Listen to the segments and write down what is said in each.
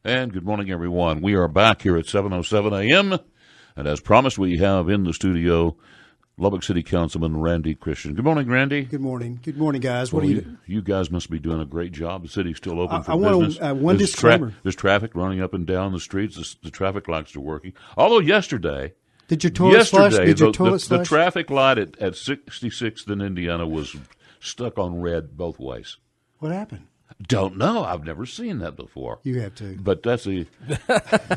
And good morning, everyone. We are back here at 7:07 a.m., and as promised, we have in the studio Lubbock City Councilman Randy Christian. Good morning, Randy. Good morning. Good morning, guys. What do you? You guys must be doing a great job. The city's still open for business. I want one disclaimer. There's traffic running up and down the streets. The traffic lights are working. Although yesterday, did your toilet flush? The traffic light at 66th in Indiana was stuck on red both ways. What happened? Don't know. I've never seen that before. You have to. But that's we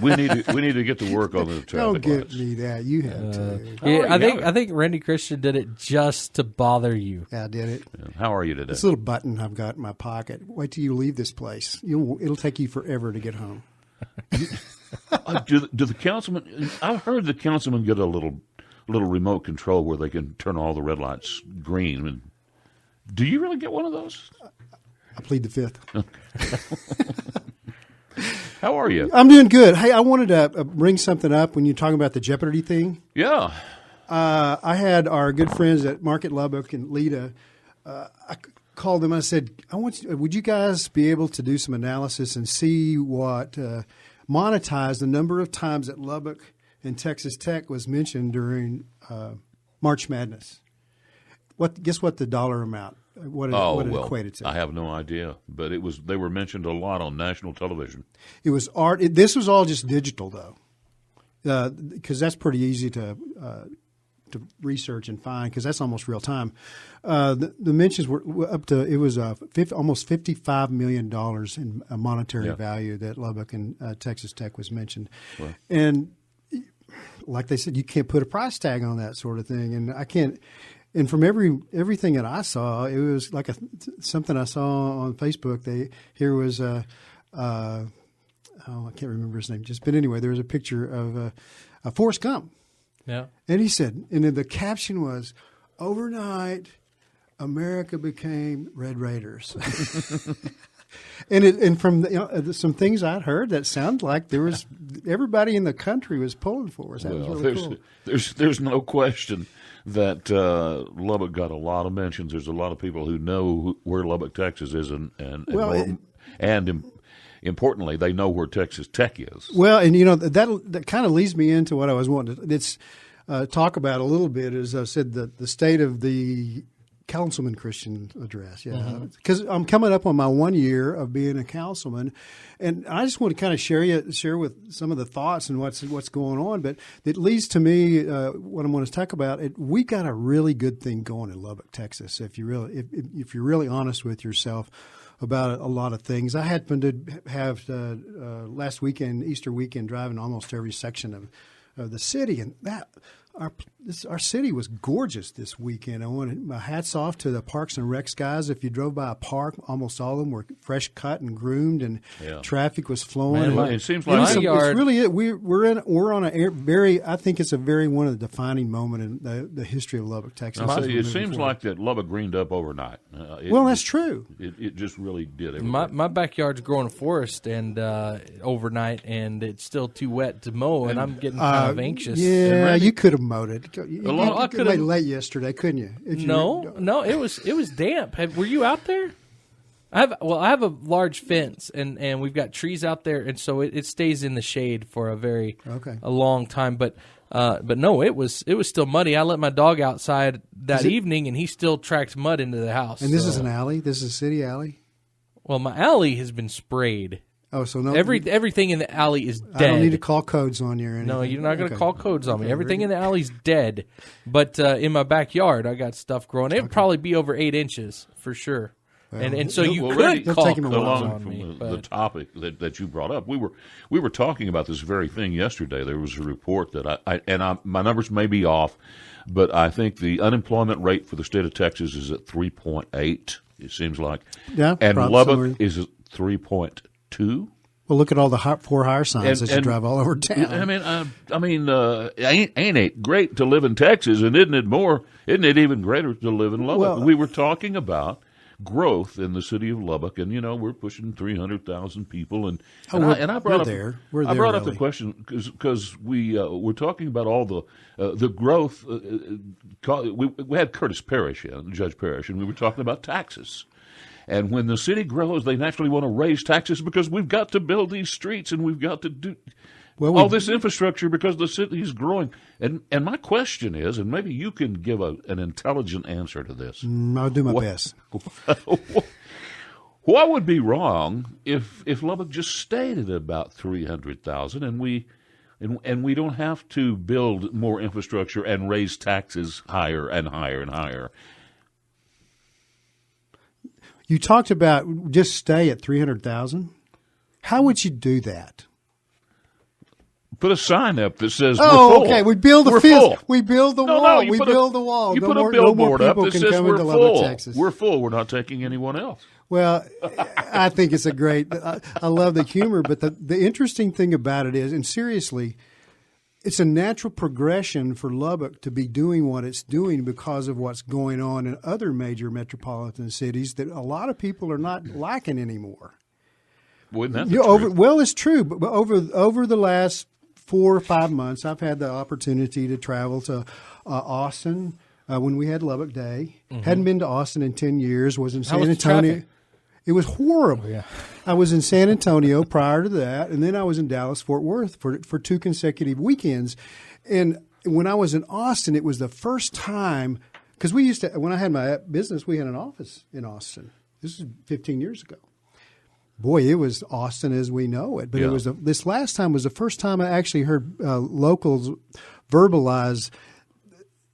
need to get to work on the traffic Don't lights. give me that. You have to. Yeah, I think Randy Christian did it just to bother you. Yeah, I did it. Yeah. How are you today? This little button I've got in my pocket. Wait till you leave this place. It'll take you forever to get home. Do the councilman? I've heard the councilman get a little remote control where they can turn all the red lights green. And do you really get one of those? I plead the fifth. How are you? I'm doing good. Hey, I wanted to bring something up when you're talking about the Jeopardy thing. Yeah. I had our good friends at Market Lubbock and Lita. I called them. I said, would you guys be able to do some analysis and see what monetize the number of times that Lubbock and Texas Tech was mentioned during March Madness? Guess what the dollar amount? What it equated to? I have no idea, but they were mentioned a lot on national television. It was art. This was all just digital, though, because that's pretty easy to research and find because that's almost real time. The mentions were up to almost $55 million in monetary value that Lubbock and Texas Tech was mentioned, and like they said, you can't put a price tag on that sort of thing, and I can't. And from everything that I saw, it was like something I saw on Facebook. Here was I can't remember his name. But anyway, there was a picture of Forrest Gump. Yeah, and he said, and then the caption was, "Overnight, America became Red Raiders." And from some things I'd heard, that sounded like there was everybody in the country was pulling for us. That was really cool. There's no question that Lubbock got a lot of mentions. There's a lot of people who know where Lubbock, Texas is, and importantly, they know where Texas Tech is. Well, and that kind of leads me into what I was wanting to talk about a little bit. As I said, the state of the Councilman Christian address, because I'm coming up on my 1 year of being a councilman, and I just want to kind of share with some of the thoughts and what's going on. But it leads to me what I'm going to talk about. We got a really good thing going in Lubbock, Texas. If you're really honest with yourself about a lot of things, I happened to have last weekend, Easter weekend, driving almost every section of the city, and that. Our city was gorgeous this weekend. I wanted my hats off to the Parks and Recs guys. If you drove by a park, almost all of them were fresh cut and groomed, and traffic was flowing. Man, it seems like it's really it. We're on a very. I think it's a very one of the defining moment in the history of Lubbock, Texas. It seems like that Lubbock greened up overnight. That's true. It just really did. My backyard's growing forest and overnight, and it's still too wet to mow, and I'm getting kind of anxious. Yeah, you could have mowed it. I could have late yesterday, couldn't you? No, it was damp. Were you out there? I have a large fence, and we've got trees out there, and so it stays in the shade for a long time. But no, it was still muddy. I let my dog outside that evening, and he still tracked mud into the house. And this is an alley. This is a city alley. Well, my alley has been sprayed. Oh, so no. Everything in the alley is dead. I don't need to call codes on you or anything. No, you're not going to call codes on me. Everything in the alley's dead. But in my backyard, I got stuff growing. It would probably be over 8 inches for sure. Well, and so you could call codes on me. The topic that you brought up, we were talking about this very thing yesterday. There was a report that my numbers may be off, but I think the unemployment rate for the state of Texas is at 3.8. It seems like, and Lubbock is at 3.2. Well, look at all the for hire signs that you drive all over town. Ain't it great to live in Texas, and isn't it even greater to live in Lubbock? Well, we were talking about growth in the city of Lubbock, and we're pushing 300,000 people, and I brought up the question because we're talking about all the growth. We had Curtis Parrish in, Judge Parrish, and we were talking about taxes. And when the city grows, they naturally want to raise taxes because we've got to build these streets and we've got to do all this infrastructure because the city is growing. And my question is, and maybe you can give an intelligent answer to this. I'll do my best. What would be wrong if Lubbock just stayed at about 300,000 and we don't have to build more infrastructure and raise taxes higher and higher and higher? You talked about just stay at 300,000. How would you do that? Put a sign up that says, "Oh, we're full. Okay, we build the fence, we build the wall, we build the wall." You put a billboard up that says we're full. We're full. We're not taking anyone else. Well, I think it's a great. I love the humor, but the interesting thing about it is, and seriously, it's a natural progression for Lubbock to be doing what it's doing because of what's going on in other major metropolitan cities that a lot of people are not liking anymore. Wouldn't that well, it's true, but over the last 4 or 5 months, I've had the opportunity to travel to Austin when we had Lubbock Day. Mm-hmm. Hadn't been to Austin in 10 years. Was in San Antonio. It was horrible. Oh, yeah. I was in San Antonio prior to that, and then I was in Dallas-Fort Worth for 2 consecutive weekends. And when I was in Austin, it was the first time because we used to. When I had my business, we had an office in Austin. This is 15 years ago. Boy, it was Austin as we know it. But it was this last time was the first time I actually heard locals verbalize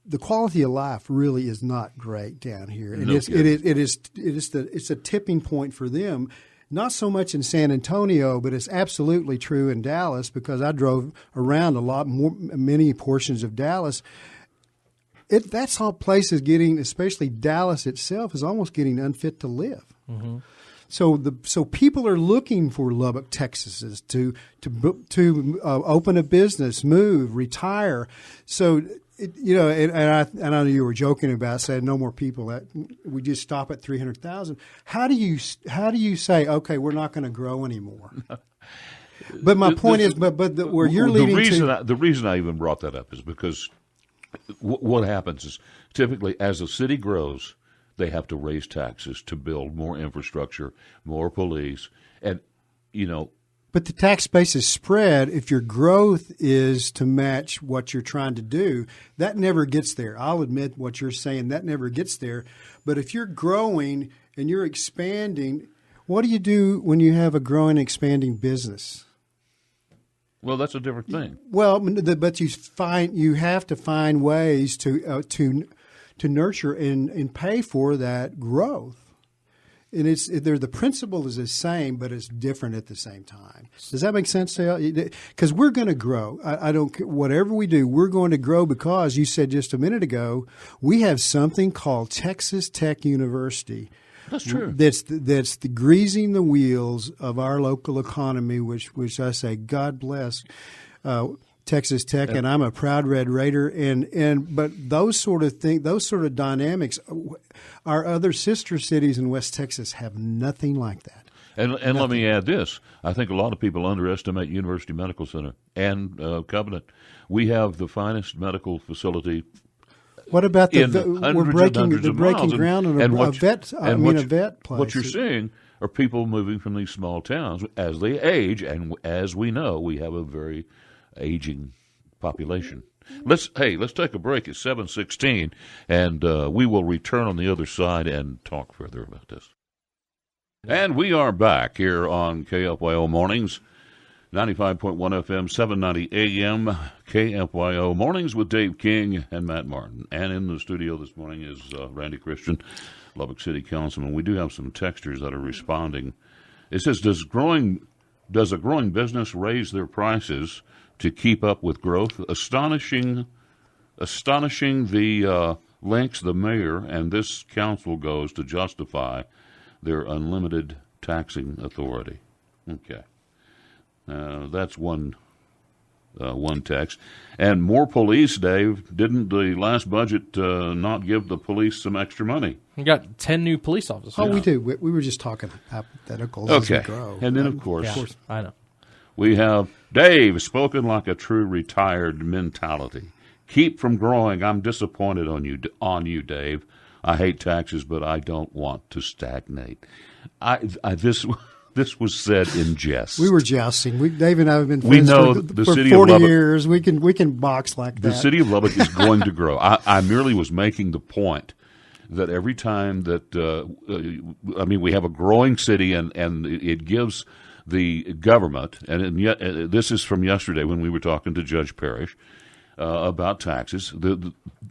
the quality of life really is not great down here. And it's a tipping point for them. Not so much in San Antonio, but it's absolutely true in Dallas because I drove around many portions of Dallas. That's how places getting, especially Dallas itself, is almost getting unfit to live. Mm-hmm. So people are looking for Lubbock, Texas, to open a business, move, retire. So and I know you were joking about saying no more people. We just stop at 300,000. How do you say okay, we're not going to grow anymore? But my point is, where you're leading the reason I even brought that up is because what happens is typically as a city grows, they have to raise taxes to build more infrastructure, more police, and But the tax base is spread. If your growth is to match what you're trying to do, that never gets there. I'll admit what you're saying, that never gets there. But if you're growing and you're expanding, what do you do when you have a growing, expanding business? Well, that's a different thing. Well, but you have to find ways to nurture and pay for that growth. And the principle is the same, but it's different at the same time. Does that make sense to you? Because we're going to grow. I don't whatever we do, we're going to grow because you said just a minute ago we have something called Texas Tech University. That's true. That's the greasing the wheels of our local economy, which I say God bless Texas Tech, and I'm a proud Red Raider. But those sort of things, those sort of dynamics, our other sister cities in West Texas have nothing like that. And let me add this: I think a lot of people underestimate University Medical Center and Covenant. We have the finest medical facility. What about we're breaking ground on a vet place? What you're seeing are people moving from these small towns as they age, and as we know, we have a very aging population. Let's take a break at 7:16, and we will return on the other side and talk further about this. And we are back here on KFYO Mornings, 95.1 FM, 790 AM, KFYO Mornings with Dave King and Matt Martin. And in the studio this morning is Randy Christian, Lubbock City Councilman. We do have some texters that are responding. It says, does a growing business raise their prices to keep up with growth? Astonishing the lengths the mayor and this council goes to justify their unlimited taxing authority. Okay. That's one text. And more police, Dave. Didn't the last budget not give the police some extra money? We got 10 new police officers. Oh, we do. We were just talking hypotheticals as we grow. And then, of course, I know. We have Dave, spoken like a true retired mentality. Keep from growing. I'm disappointed on you, Dave. I hate taxes, but I don't want to stagnate. This was said in jest. We were jousting. Dave and I have been we friends know for the 40 city of Lubbock, years. We can box like that. The city of Lubbock is going to grow. I merely was making the point that every time that we have a growing city, and it gives the government, and yet this is from yesterday when we were talking to Judge Parrish about taxes.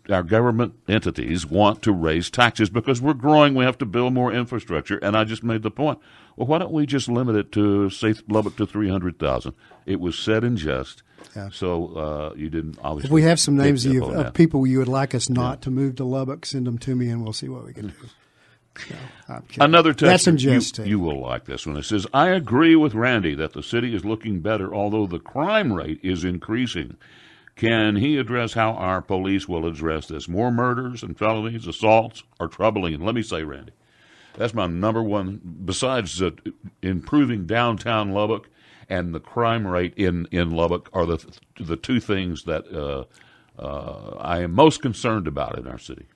Our government entities want to raise taxes because we're growing. We have to build more infrastructure, and I just made the point. Well, why don't we just limit it to, say, Lubbock to 300,000? It was said in jest, so you didn't obviously. If we have some names of people you would like us not to move to Lubbock, send them to me, and we'll see what we can do. No, another text. That's in jest. You will like this one. It says, I agree with Randy that the city is looking better, although the crime rate is increasing. Can he address how our police will address this? More murders and felonies, assaults are troubling. And let me say, Randy, that's my number one, besides improving downtown Lubbock and the crime rate in Lubbock are the two things that I am most concerned about in our city.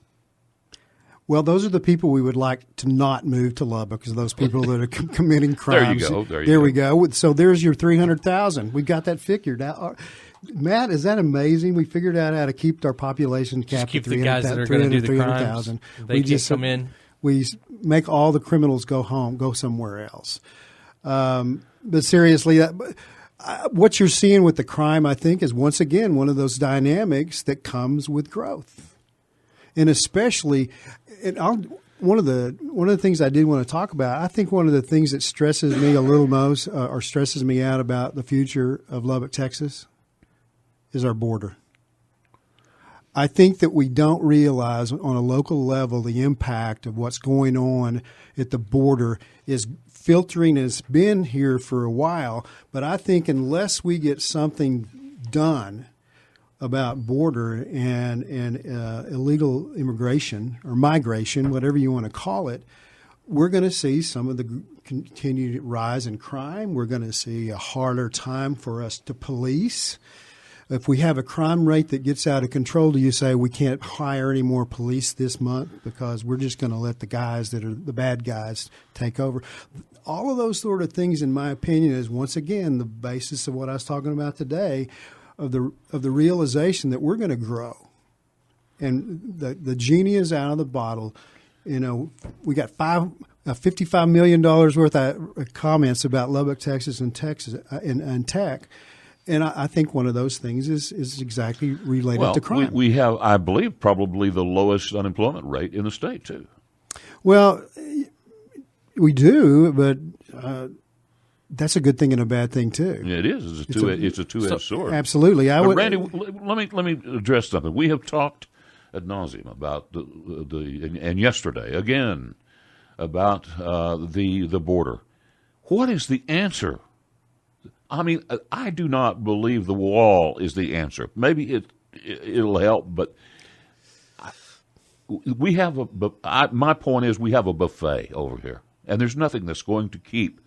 Well, those are the people we would like to not move to Lubbock, because those people that are committing crimes. There we go. So there's your 300,000. We got that figured out. Matt, is that amazing? We figured out how to keep our population capped at 300,000. Just keep the guys that are going to do the crimes. They just come in. We make all the criminals go home, go somewhere else. But seriously, what you're seeing with the crime, I think, is once again one of those dynamics that comes with growth, and especially, one of the things I did want to talk about. I think one of the things that stresses me a little most, or stresses me out about the future of Lubbock, Texas, is our border. I think that we don't realize on a local level the impact of what's going on at the border is filtering. It's been here for a while, but I think unless we get something done about border and illegal immigration or migration, whatever you want to call it, we're going to see some of the continued rise in crime. We're going to see a harder time for us to police. If we have a crime rate that gets out of control, do you say we can't hire any more police this month because we're just going to let the guys that are the bad guys take over? All of those sort of things, in my opinion, is once again the basis of what I was talking about today, of the realization that we're going to grow, and the genie is out of the bottle. You know, we got $55 million worth of comments about Lubbock, Texas, and tech. And I think one of those things is exactly related to crime. We have, I believe, probably the lowest unemployment rate in the state, too. Well, we do, but that's a good thing and a bad thing, too. Yeah, it is. It's a two-edged sword. Absolutely. Randy, let me address something. We have talked ad nauseum about and yesterday, again, about the border. What is the answer? I mean, I do not believe the wall is the answer. Maybe it'll help, but we have my point is we have a buffet over here, and there's nothing that's going to keep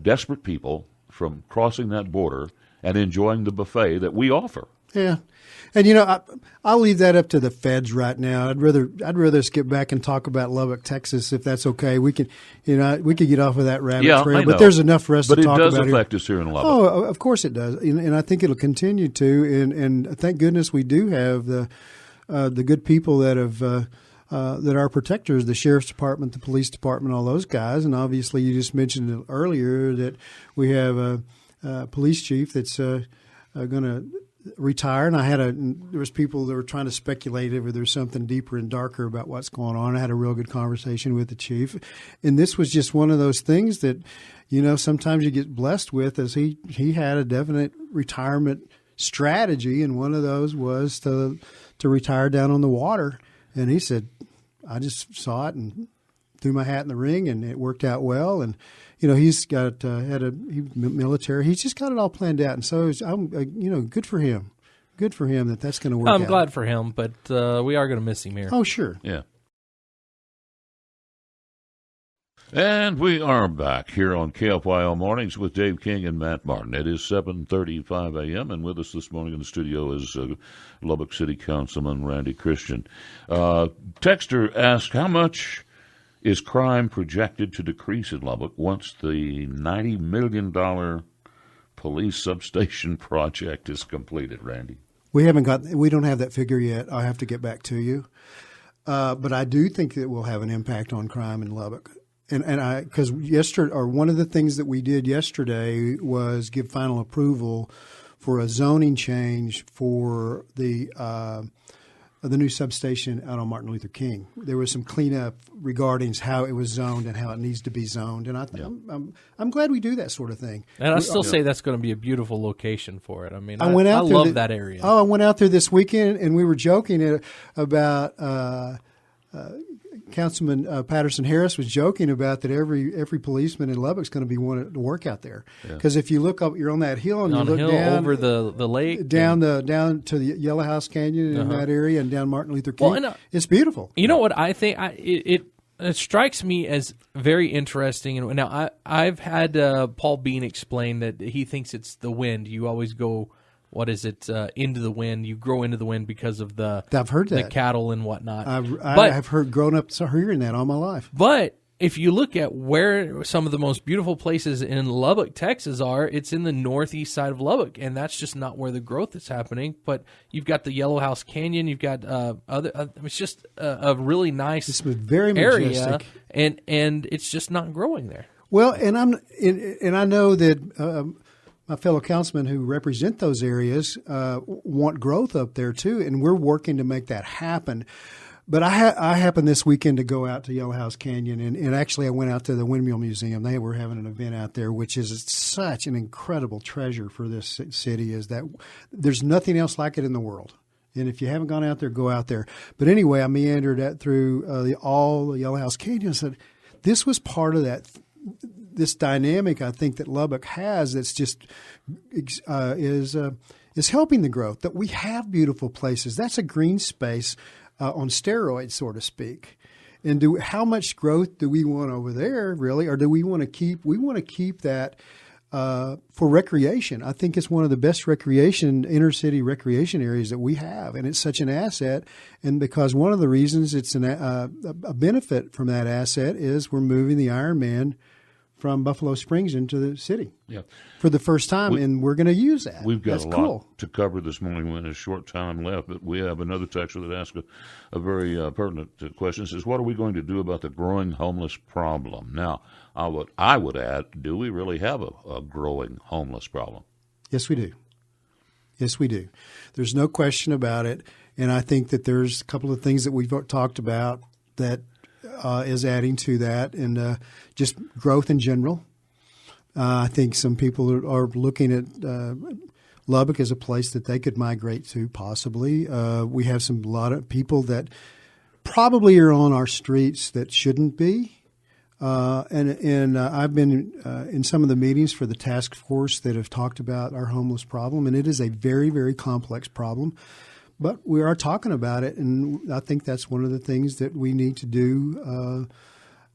desperate people from crossing that border and enjoying the buffet that we offer. Yeah. And, I'll leave that up to the feds right now. I'd rather us get back and talk about Lubbock, Texas, if that's okay. We could get off of that rabbit trail. But there's enough for us to talk about here. But it does affect us here in Lubbock. Oh, of course it does. And I think it'll continue to. And thank goodness we do have the good people that have that are protectors, the sheriff's department, the police department, all those guys. And obviously you just mentioned it earlier that we have a police chief that's going to retire, and there was people that were trying to speculate if there's something deeper and darker about what's going on. I had a real good conversation with the chief, and this was just one of those things that, sometimes you get blessed with. As he had a definite retirement strategy, and one of those was to retire down on the water. And he said, I just saw it and threw my hat in the ring, and it worked out well. And he's got military. He's just got it all planned out, and so I'm good for him. Good for him that's going to work. I'm glad for him, but we are going to miss him here. Oh, sure. Yeah. And we are back here on KFYO Mornings with Dave King and Matt Martin. It is 7:35 a.m., and with us this morning in the studio is Lubbock City Councilman Randy Christian. Texter asked, how much is crime projected to decrease in Lubbock once the $90 million police substation project is completed, Randy? We don't have that figure yet. I'll have to get back to you. But I do think it will have an impact on crime in Lubbock. Because one of the things that we did yesterday was give final approval for a zoning change for the new substation out on Martin Luther King. There was some cleanup regarding how it was zoned and how it needs to be zoned, and I'm glad we do that sort of thing. And I still say that's going to be a beautiful location for it. I mean, I love that area. Oh, I went out there this weekend, and we were joking about. Councilman Patterson Harris was joking about that every policeman in Lubbock's going to be wanting to work out there, because if you look up, you're on that hill and you look down over the lake, down to the Yellow House Canyon in that area, and down Martin Luther King. Well, it's beautiful. You know what I think? It strikes me as very interesting. And now I've had Paul Bean explain that he thinks it's the wind. You always go. What is it? Into the wind. You grow into the wind because of I've heard that. The cattle and whatnot. I've grown up hearing that all my life. But if you look at where some of the most beautiful places in Lubbock, Texas are, it's in the northeast side of Lubbock, and that's just not where the growth is happening. But you've got the Yellow House Canyon. You've got it's just a really nice it's very area, majestic. and it's just not growing there. Well, and I know that. My fellow councilmen who represent those areas want growth up there too, and we're working to make that happen. But I happened this weekend to go out to Yellow House Canyon, and actually I went out to the Windmill Museum. They were having an event out there, which is such an incredible treasure for this city. Is that there's nothing else like it in the world. And if you haven't gone out there, go out there. But anyway, I meandered through the Yellow House Canyon and said, this was part of that. This dynamic, I think, that Lubbock has that's just is helping the growth. That we have beautiful places. That's a green space on steroids, so to speak. And how much growth do we want over there, really, or do we want to keep? We want to keep that for recreation. I think it's one of the best inner city recreation areas that we have, and it's such an asset. And because one of the reasons it's a benefit from that asset is we're moving the Ironman from Buffalo Springs into the city for the first time, and we're going to use that. We've got a lot to cover this morning when there's short time left, but we have another texter that asked a very pertinent question. It says, what are we going to do about the growing homeless problem? Now, I would add, do we really have a growing homeless problem? Yes, we do. Yes, we do. There's no question about it, and I think that there's a couple of things that we've talked about that is adding to that, and just growth in general. I think some people are looking at Lubbock as a place that they could migrate to, possibly. We have a lot of people that probably are on our streets that shouldn't be. And I've been in some of the meetings for the task force that have talked about our homeless problem, and it is a very, very complex problem. But we are talking about it, and I think that's one of the things that we need to do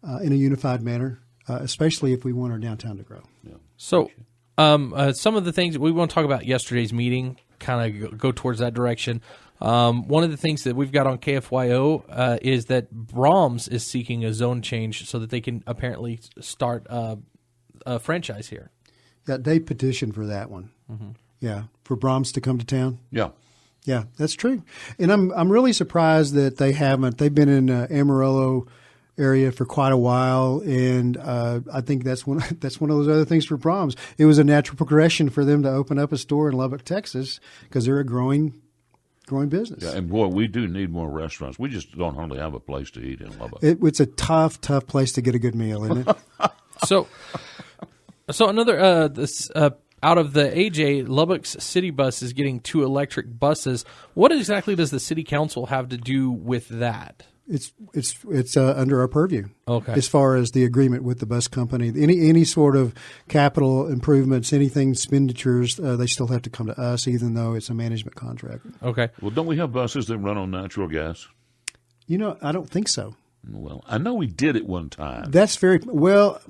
in a unified manner, especially if we want our downtown to grow. Yeah. So some of the things we want to talk about yesterday's meeting kind of go towards that direction. One of the things that we've got on KFYO is that Brahms is seeking a zone change so that they can apparently start a franchise here. Yeah, they petitioned for that one. Mm-hmm. Yeah, for Brahms to come to town. Yeah. Yeah, that's true, and I'm really surprised that they haven't. They've been in Amarillo area for quite a while, and I think that's one of those other things for Brahms. It was a natural progression for them to open up a store in Lubbock, Texas, because they're a growing business. Yeah, and boy, we do need more restaurants. We just don't hardly have a place to eat in Lubbock. It's a tough place to get a good meal, isn't it? So another out of the AJ, Lubbock's city bus is getting 2 electric buses. What exactly does the city council have to do with that? It's under our purview. Okay. As far as the agreement with the bus company, any sort of capital improvements, anything expenditures, they still have to come to us, even though it's a management contract. Okay. Well, don't we have buses that run on natural gas? I don't think so. Well, I know we did it one time. That's very well.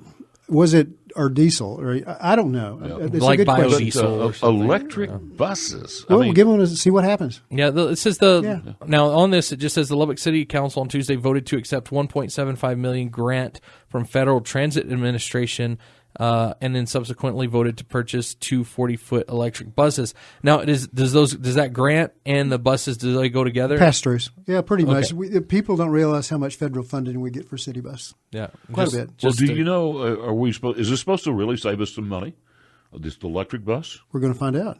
Was it or diesel? Or I don't know. Yeah. It's Like a good question. biodiesel or something. Electric buses. Well, I mean, give them to see what happens. Yeah, it says now on this it just says the Lubbock City Council on Tuesday voted to accept $1.75 million grant from Federal Transit Administration, and then subsequently voted to purchase two 40-foot electric buses. Now, does that grant and the buses, do they go together? Pass-throughs. Yeah, pretty much. Okay. People don't realize how much federal funding we get for city bus. Yeah, Quite a bit. well, do you know? Is this supposed to really save us some money? This electric bus? We're going to find out.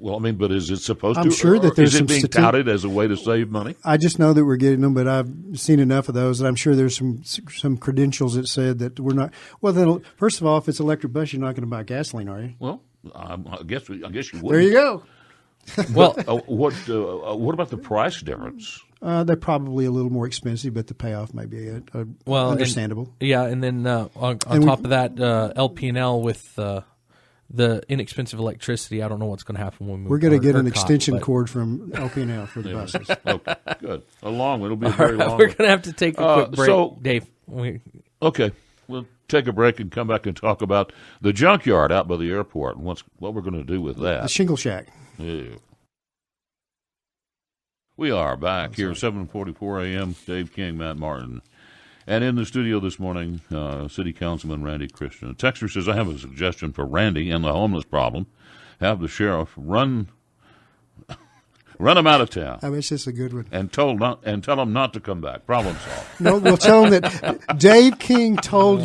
Well, I mean, but is it supposed to? I'm sure that there's is it some being touted as a way to save money? I just know that we're getting them, but I've seen enough of those, and I'm sure there's some credentials that said that we're not. Well, then, first of all, if it's electric bus, you're not going to buy gasoline, are you? Well, I guess you would. There you go. Well, what about the price difference? They're probably a little more expensive, but the payoff may be understandable. And then on top of that, LP&L with the inexpensive electricity. I don't know what's going to happen when we move. We're going to get an ERCOT, extension cord from LP&L for the buses. Okay, good. It'll be a very long. We're going to have to take a quick break, so- Dave. Okay, we'll take a break and come back and talk about the junkyard out by the airport and what we're going to do with that. The Shingle Shack. Yeah. We are back here, 7:44 a.m. Dave King, Matt Martin. And in the studio this morning, City Councilman Randy Christian. A texter says, I have a suggestion for Randy and the homeless problem. Have the sheriff run him out of town. I wish this is a good one. And tell him not to come back. Problem solved. No, we'll tell him that Dave King told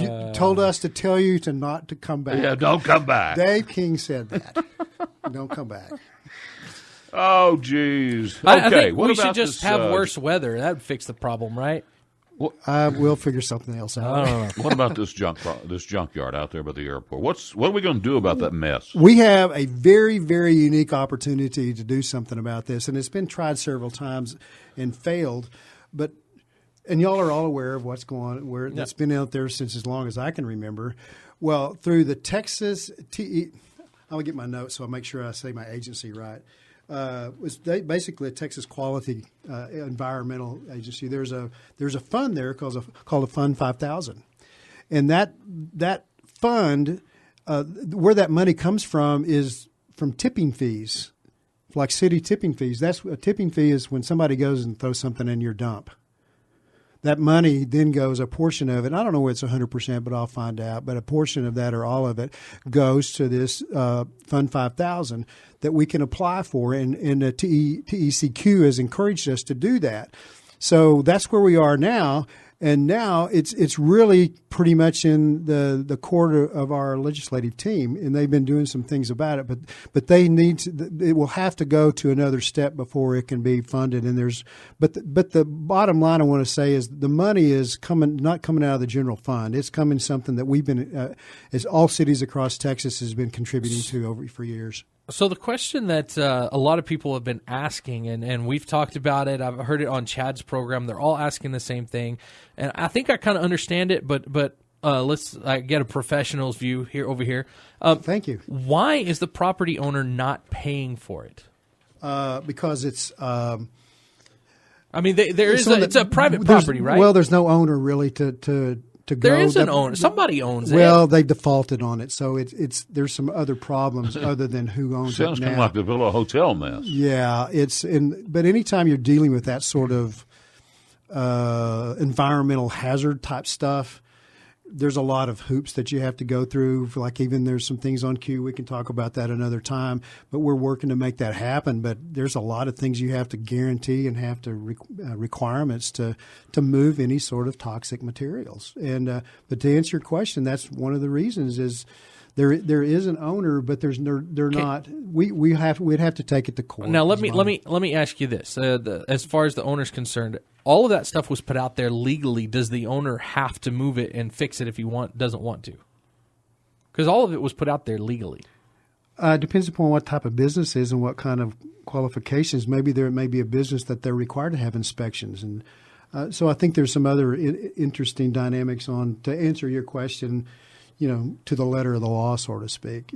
us to tell you not to come back. Yeah, don't come back. Dave King said that. Don't come back. Oh, geez. Okay, I think what we about should just this, have worse weather. That would fix the problem, right? We'll figure something else out. I don't know. What about this junkyard out there by the airport? What are we going to do about that mess? We have a very, very unique opportunity to do something about this, and it's been tried several times and failed. And y'all are all aware of what's going on, that's been out there since as long as I can remember. Well, through the Texas I'll get my notes so I make sure I say my agency right. Was basically a Texas Quality Environmental Agency. There's a fund there called a Fund 5000, and that fund where that money comes from is from tipping fees, like city tipping fees. That's a tipping fee is when somebody goes and throws something in your dump. That money then goes, a portion of it, and I don't know where it's 100%, but I'll find out, but a portion of that or all of it goes to this Fund 5000 that we can apply for, and the TECQ has encouraged us to do that. So that's where we are now, and now it's really pretty much in the court of our legislative team, and they've been doing some things about it, but they need to, it will have to go to another step before it can be funded. And but the bottom line I want to say is the money is not coming out of the general fund. It's coming something that we've been, as all cities across Texas has been contributing to for years. So the question that a lot of people have been asking, and we've talked about it, I've heard it on Chad's program, they're all asking the same thing, and I think I kind of understand it, but let's get a professional's view over here. Thank you. Why is the property owner not paying for it? Because it's... I mean, it's a private property, right? Well, there's no owner really to go. There is an owner. Somebody owns it. Well, they defaulted on it, so there's some other problems other than who owns it now. Sounds kind of like the Villa Hotel mess. Yeah, but anytime you're dealing with that sort of environmental hazard type stuff, there's a lot of hoops that you have to go through. Like even there's some things on queue. We can talk about that another time. But we're working to make that happen. But there's a lot of things you have to guarantee and have to requirements to move any sort of toxic materials. And but to answer your question, that's one of the reasons is there is an owner, but they're not. We'd have to take it to court. Now let me ask you this: as far as the owner's concerned, all of that stuff was put out there legally. Does the owner have to move it and fix it if he doesn't want to? Because all of it was put out there legally. Depends upon what type of business is and what kind of qualifications. Maybe there may be a business that they're required to have inspections, and so I think there's some other interesting dynamics to answer your question. To the letter of the law, so to speak.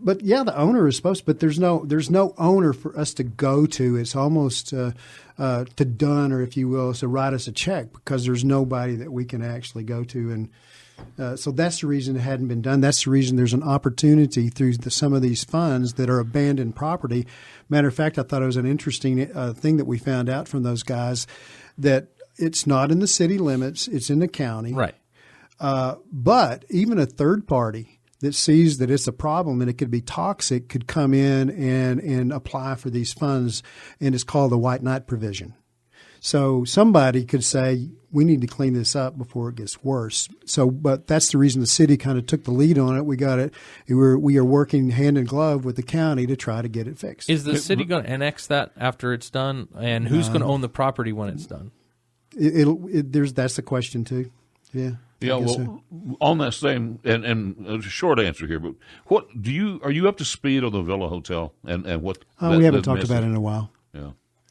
But yeah, the owner is supposed to, but there's no owner for us to go to. It's almost to done, or if you will, to write us a check, because there's nobody that we can actually go to. And so that's the reason it hadn't been done. That's the reason there's an opportunity through some of these funds that are abandoned property. Matter of fact, I thought it was an interesting thing that we found out from those guys, that it's not in the city limits, it's in the county. Right. But even a third party that sees that it's a problem and it could be toxic could come in and apply for these funds, and it's called the white knight provision. So somebody could say, we need to clean this up before it gets worse. So, but that's the reason the city kind of took the lead on it. We got it. We are working hand in glove with the county to try to get it fixed. Is the city going to annex that after it's done? And who's going to own the property when it's done? That's the question too. Yeah. Yeah. Well, so. On that same and a short answer here, but what are you up to speed on the Villa Hotel and what? We haven't talked about it in a while. Yeah.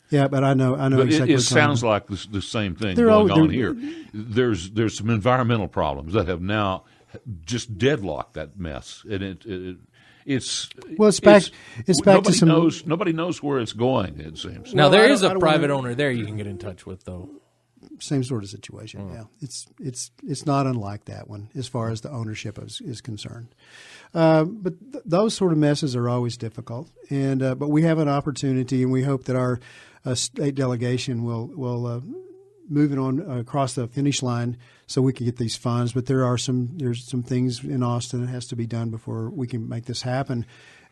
Yeah, but I know but exactly. It sounds like the same thing going on here. There's some environmental problems that have now just deadlocked that mess, and it's back to some. Nobody knows where it's going. It seems. Now there is a private owner there you can get in touch with, though. Same sort of situation. Yeah, it's not unlike that one as far as the ownership is concerned. But those sort of messes are always difficult, and but we have an opportunity, and we hope that our state delegation will move it on across the finish line so we can get these funds. But there's some things in Austin that has to be done before we can make this happen.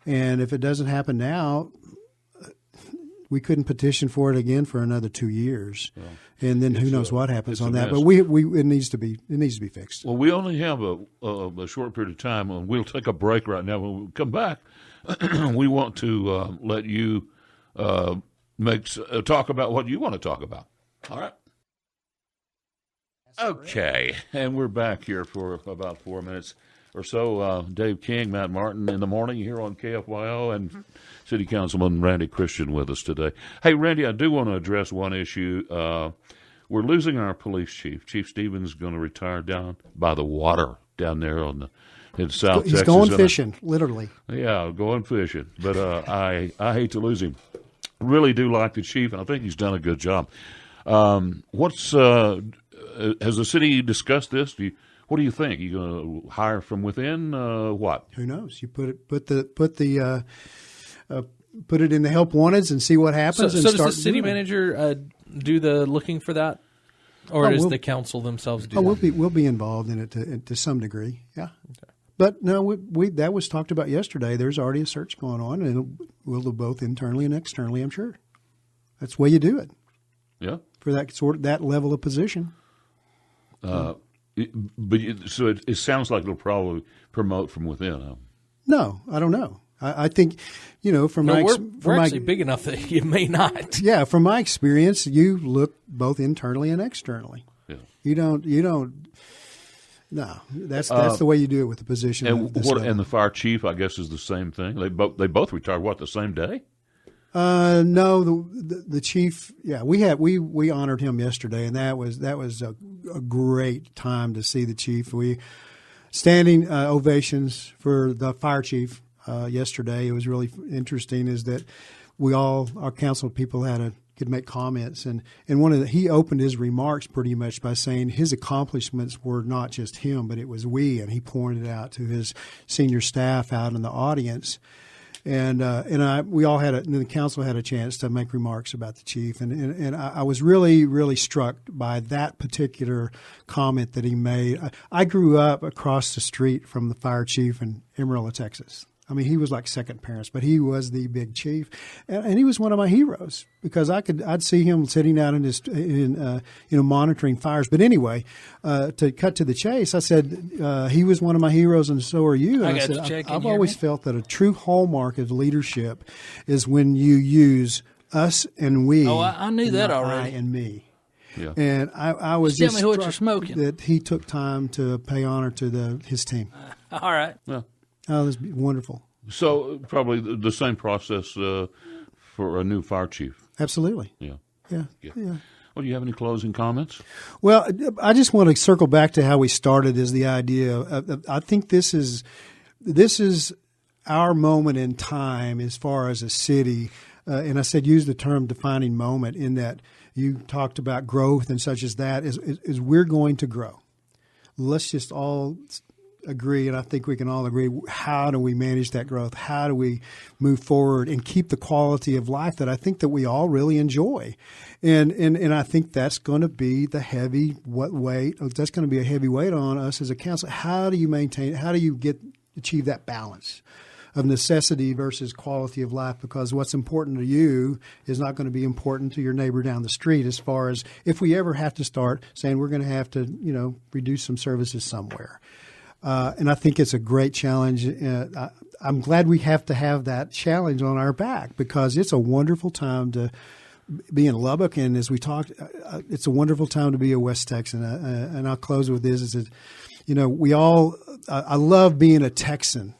And if it doesn't happen now, we couldn't petition for it again for another 2 years, and then who knows what happens on that. But it needs to be fixed. Well, we only have a short period of time, and we'll take a break right now. When we come back, we want to let you talk about what you want to talk about. All right. Okay, and we're back here for about 4 minutes or so. Dave King, Matt Martin in the morning here on KFYO, and City Councilman Randy Christian with us today. Hey, Randy, I do want to address one issue. We're losing our police chief. Chief Stevens is going to retire down by the water down there in South Texas. He's going fishing, literally. Yeah, going fishing. But I hate to lose him. Really do like the chief, and I think he's done a good job. Has the city discussed this? What do you think? You going to hire from within? What? Who knows? You put it in the help wanteds and see what happens. So does the city manager do the looking for that, or does the council themselves do? We'll be involved in it to some degree. Yeah. Okay. But no, that was talked about yesterday. There's already a search going on, and we'll do both internally and externally. I'm sure that's the way you do it. Yeah. For that level of position. So it sounds like it'll probably promote from within. Huh? No, I don't know. I think, from we're actually big enough that you may not. Yeah, from my experience, you look both internally and externally. Yeah. You don't. No, that's the way you do it with the position. And the fire chief, I guess, is the same thing. They both retired the same day? No, the chief. Yeah, we honored him yesterday, and that was a great time to see the chief. We standing ovations for the fire chief yesterday. It was really interesting. Is that our council people could make comments, and he opened his remarks pretty much by saying his accomplishments were not just him, but it was we, and he pointed out to his senior staff out in the audience. And the council had a chance to make remarks about the chief, and I was really, really struck by that particular comment that he made. I grew up across the street from the fire chief in Amarillo, Texas. I mean, he was like second parents, but he was the big chief, and he was one of my heroes because I'd see him sitting out monitoring fires. But anyway, to cut to the chase, I said he was one of my heroes, and so are you. And I've always felt that a true hallmark of leadership is when you use us and we. Oh, I knew that already. I and me. Yeah. And I was just struck tell me what you're smoking. That he took time to pay honor to his team. All right. Yeah. Oh, this would be wonderful. So probably the same process for a new fire chief. Absolutely. Yeah. Yeah. Well, do you have any closing comments? Well, I just want to circle back to how we started. Is the idea of I think this is our moment in time as far as a city. And I said use the term defining moment in that you talked about growth and such as that is we're going to grow. Let's just all agree, and I think we can all agree, how do we manage that growth? How do we move forward and keep the quality of life that I think that we all really enjoy? And I think that's going to be the heavy weight. That's going to be a heavy weight on us as a council. How do you maintain, how do you achieve that balance of necessity versus quality of life? Because what's important to you is not going to be important to your neighbor down the street, as far as if we ever have to start saying we're going to have to, reduce some services somewhere. And I think it's a great challenge. I'm glad we have to have that challenge on our back, because it's a wonderful time to be in Lubbock. And as we talked, it's a wonderful time to be a West Texan. And I'll close with this, is that, I love being a Texan.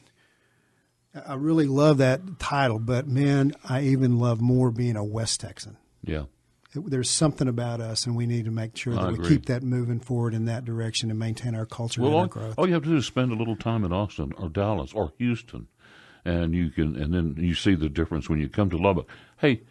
I really love that title, but man, I even love more being a West Texan. Yeah. There's something about us, and we need to make sure that we keep that moving forward in that direction and maintain our culture and our growth. All you have to do is spend a little time in Austin or Dallas or Houston, and then you see the difference when you come to Lubbock. Hey,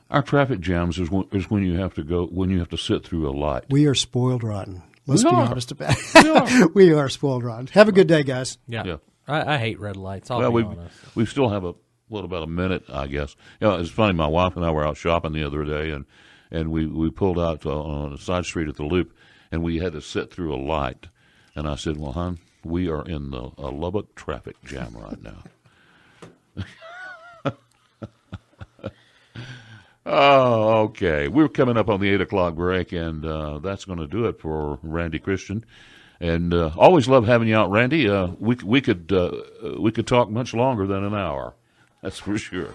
our traffic jams is when you have to sit through a light. We are spoiled rotten. Let's be honest about it. We are spoiled rotten. Have a good day, guys. Yeah. I hate red lights. I'll be honest. We still have about a minute, I guess. It's funny. My wife and I were out shopping the other day, and we pulled out on a side street at the Loop, and we had to sit through a light. And I said, well, hon, we are in a Lubbock traffic jam right now. Oh, okay. We're coming up on the 8 o'clock break, and that's going to do it for Randy Christian. And always love having you out, Randy. We could talk much longer than an hour. That's for sure.